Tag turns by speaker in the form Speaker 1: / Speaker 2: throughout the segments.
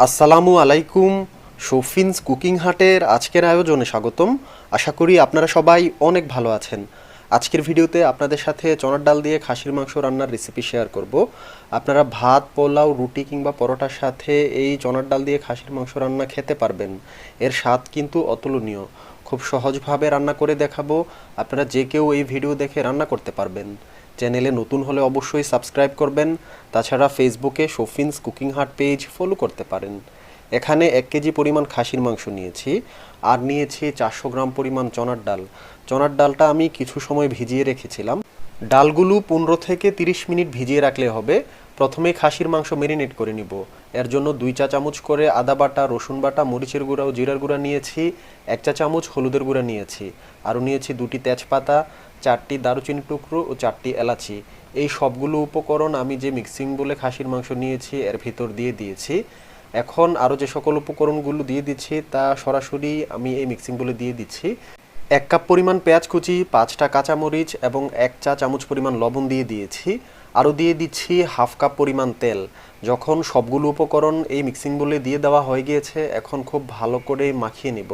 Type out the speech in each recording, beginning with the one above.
Speaker 1: আসসালামু আলাইকুম। শোফিন্স কুকিং হাটের আজকের আয়োজনে স্বাগতম। আশা করি আপনারা সবাই অনেক ভালো আছেন। আজকের ভিডিওতে আপনাদের সাথে চনার ডাল দিয়ে খাসির মাংস রান্নার রেসিপি শেয়ার করব। আপনারা ভাত, পোলাও, রুটি কিংবা পরোটার সাথে এই চনার ডাল দিয়ে খাসির মাংস রান্না খেতে পারবেন। এর স্বাদ কিন্তু অতুলনীয়। খুব সহজভাবে রান্না করে দেখাবো। আপনারা যে কেউ এই ভিডিও দেখে রান্না করতে পারবেন। চ্যানেলে নতুন হলে অবশ্যই সাবস্ক্রাইব করবেন। তাছাড়া ফেসবুকে শোফিন্স কুকিং হাট পেজ ফলো করতে পারেন। এখানে 1 কেজি পরিমাণ খাসির মাংস নিয়েছি, আর নিয়েছি 400 গ্রাম পরিমাণ চনার ডাল। চনার ডালটা আমি কিছু সময় ভিজিয়ে রেখেছিলাম। ডালগুলো 15 থেকে 30 মিনিট ভিজিয়ে রাখলে হবে। প্রথমে খাসির মাংস ম্যারিনেট করে নিব। এর জন্য 2 চা চামচ করে আদা বাটা, রসুন বাটা, মরিচের গুঁড়া ও জিরার গুঁড়া নিয়েছি। 1 চা চামচ হলুদের গুঁড়া নিয়েছি। আরও নিয়েছি 2টি তেজপাতা, 4টি দারুচিনি টুকরো ও 4টি এলাচি। এই সবগুলো উপকরণ আমি যে মিক্সিং বলে খাসির মাংস নিয়েছি এর ভিতর দিয়ে দিয়েছি। এখন আরও যে সকল উপকরণগুলো দিয়ে দিচ্ছি তা সরাসরি আমি এই মিক্সিং বলে দিয়ে দিচ্ছি। 1 কাপ পরিমাণ পেঁয়াজ কুচি, 5টা কাঁচামরিচ এবং 1 চা চামচ পরিমাণ লবণ দিয়ে দিয়েছি। আরও দিয়ে দিচ্ছি হাফ কাপ পরিমাণ তেল। যখন সবগুলো উপকরণ এই মিক্সিং বলে দিয়ে দেওয়া হয়ে গিয়েছে, এখন খুব ভালো করে মাখিয়ে নেব।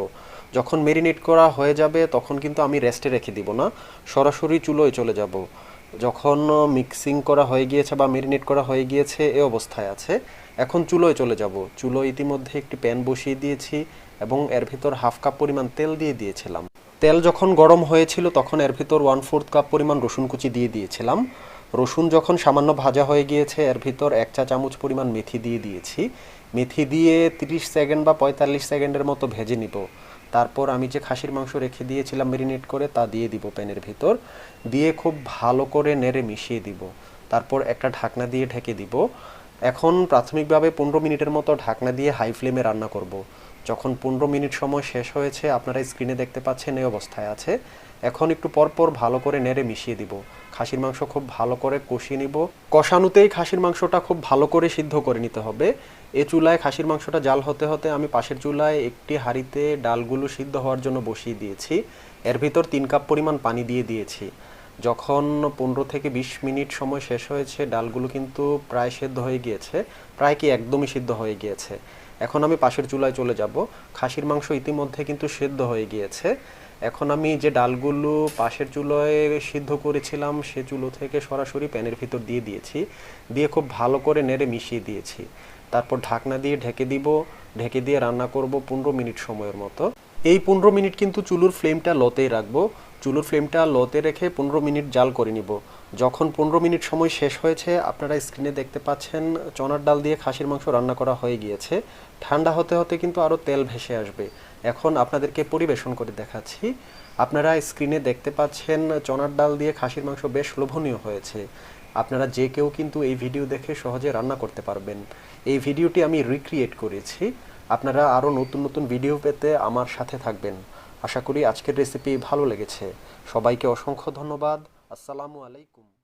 Speaker 1: যখন ম্যারিনেট করা হয়ে যাবে তখন কিন্তু আমি রেস্টে রেখে দিব না, সরাসরি চুলোয় চলে যাব। যখন মিক্সিং করা হয়ে গিয়েছে বা ম্যারিনেট করা হয়ে গিয়েছে এ অবস্থায় আছে, এখন চুলোয় চলে যাব। চুলোয় ইতিমধ্যে একটি প্যান বসিয়ে দিয়েছি এবং এর ভিতর হাফ কাপ পরিমাণ তেল দিয়ে দিয়েছিলাম। তেল যখন গরম হয়েছিল তখন এর ভিতর 1/4 কাপ পরিমাণ রসুন কুচি দিয়ে দিয়েছিলাম। রসুন যখন সামান্য ভাজা হয়ে গিয়েছে এর ভিতর 1 চা চামচ পরিমাণ মেথি দিয়ে দিয়েছি। মেথি দিয়ে 30 সেকেন্ড বা 45 সেকেন্ডের মতো ভেজে নিব। তারপর আমি যে খাসির মাংস রেখে দিয়েছিলাম ম্যারিনেট করে তা দিয়ে দিব প্যানের ভিতর। দিয়ে খুব ভালো করে নেড়ে মিশিয়ে দিব। তারপর একটা ঢাকনা দিয়ে ঢেকে দিব। এখন প্রাথমিকভাবে 15 মিনিটের মতো ঢাকনা দিয়ে হাই ফ্লেমে রান্না করব। যখন 15 মিনিট সময় শেষ হয়েছে, আপনারা স্ক্রিনে দেখতে পাচ্ছেন এই অবস্থায় আছে। এখন একটু পরপর ভালো করে নেড়ে মিশিয়ে দিব। খাসির মাংস খুব ভালো করে কষিয়ে নিব। কষানোতেই খাসির মাংসটা খুব ভালো করে সিদ্ধ করে নিতে হবে। এ চুলায় খাসির মাংসটা জাল হতে হতে আমি পাশের চুলায় একটি হাঁড়িতে ডালগুলো সিদ্ধ হওয়ার জন্য বসিয়ে দিয়েছি। এর ভিতর 3 কাপ পরিমাণ পানি দিয়ে দিয়েছি। যখন 15 থেকে 20 মিনিট সময় শেষ হয়েছে, ডালগুলো কিন্তু প্রায় সিদ্ধ হয়ে গিয়েছে, প্রায় কি একদমই সিদ্ধ হয়ে গিয়েছে। এখন আমি পাশের চুলায় চলে যাব। খাসির মাংস ইতিমধ্যে কিন্তু সিদ্ধ হয়ে গিয়েছে। এখন আমি যে ডালগুলো পাশের চুলায় সিদ্ধ করেছিলাম সে চুলো থেকে সরাসরি প্যানের ভিতর দিয়ে দিয়েছি। দিয়ে খুব ভালো করে নেড়ে মিশিয়ে দিয়েছি। তারপর ঢাকনা দিয়ে ঢেকে দিব। ঢেকে দিয়ে রান্না করব 15 মিনিট সময়ের মতো। এই 15 মিনিট কিন্তু চুলোর ফ্লেমটা লোতেই রাখবো। চুলোর ফ্লেমটা লোতে রেখে 15 মিনিট জাল করে নিব। যখন 15 মিনিট সময় শেষ হয়েছে, আপনারা স্ক্রিনে দেখতে পাচ্ছেন চনার ডাল দিয়ে খাসির মাংস রান্না করা হয়ে গিয়েছে। ঠান্ডা হতে হতে কিন্তু আরও তেল ভেসে আসবে। এখন আপনাদেরকে পরিবেশন করে দেখাচ্ছি। আপনারা স্ক্রিনে দেখতে পাচ্ছেন চনার ডাল দিয়ে খাসির মাংস বেশ লোভনীয় হয়েছে। আপনারা যে কেউ কিন্তু এই ভিডিও দেখে সহজে রান্না করতে পারবেন। এই ভিডিওটি আমি রিক্রিয়েট করেছি। আপনারা আরও নতুন নতুন ভিডিও পেতে আমার সাথে থাকবেন। আশা করি আজকের রেসিপি ভালো লেগেছে। সবাইকে অসংখ্য ধন্যবাদ। আসসালামু আলাইকুম।